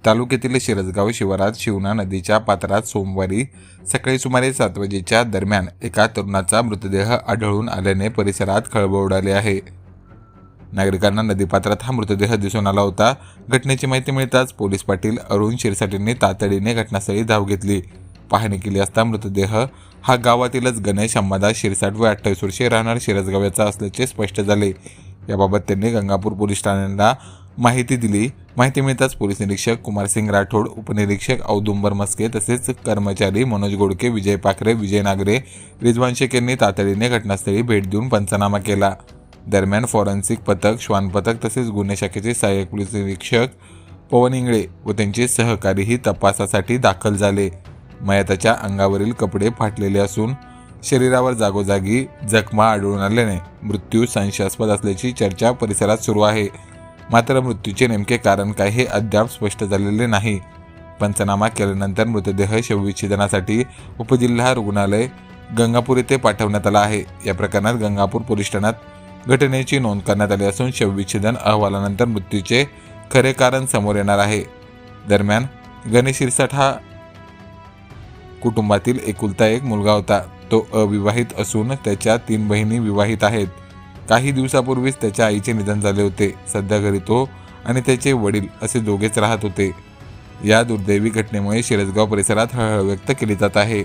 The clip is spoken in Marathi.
तालुक्यातील शिरसगाव शिवारात शिवना नदीच्या पात्रात सोमवारी सकाळी सुमारे 7 वाजेच्या दरम्यान एका तरुणाचा मृतदेह आढळून आल्याने परिसरात खळबळ उडाली आहे। नागरिकांना नदीपात्रात हा मृतदेह दिसून आला होता। घटनेची माहिती मिळताच पोलीस पाटील अरुण शिरसाटेंनी तातडीने घटनास्थळी धाव घेतली। पाहणी केली असता मृतदेह हा गावातीलच गणेश अंबादास शिरसाट व 28 वर्षीय राहणार शिरसगाव याचा असल्याचे स्पष्ट झाले। याबाबत त्यांनी गंगापूर पोलीस ठाण्याला माहिती दिली। माहिती मिळताच पोलीस निरीक्षक कुमारसिंग राठोड, उपनिरीक्षक औदुंबर मस्के तसेच कर्मचारी मनोज गोडके, विजय पाखरे, विजय नागरे, रिजवान शेख यांनी तातडीने घटनास्थळी भेट देऊन पंचनामा केला। दरम्यान फॉरेन्सिक पथक, श्वान पथक तसेच गुन्हे शाखेचे सहाय्यक पोलीस निरीक्षक पवन इंगळे व त्यांचे सहकारीही तपासासाठी दाखल झाले। मयताच्या अंगावरील कपडे फाटलेले असून शरीरावर जागोजागी जखमा आढळून आल्याने मृत्यू संशयास्पद असल्याची चर्चा परिसरात सुरू आहे। मात्र मृत्यूचे नेमके कारण काय हे अद्याप स्पष्ट झालेले नाही। पंचनामा केल्यानंतर मृतदेह शवविच्छेदनासाठी उपजिल्हा रुग्णालय गंगापूर येथे पाठवण्यात आला आहे। या प्रकरणात गंगापूर पोलीस ठाण्यात घटनेची नोंद करण्यात आली असून शवविच्छेदन अहवालानंतर मृत्यूचे खरे कारण समोर येणार आहे। दरम्यान गणेश शिरसाट हा कुटुंबातील एकुलता एक मुलगा होता। तो अविवाहित असून त्याच्या 3 बहिणी विवाहित आहेत। काही दिवसापूर्वीच त्याच्या आईचे निधन झाले होते। सध्या घरी तो आणि त्याचे वडील असे दोघेच राहत होते। या दुर्दैवी घटनेमुळे शिरसगाव परिसरात हळहळ व्यक्त केली जात आहे।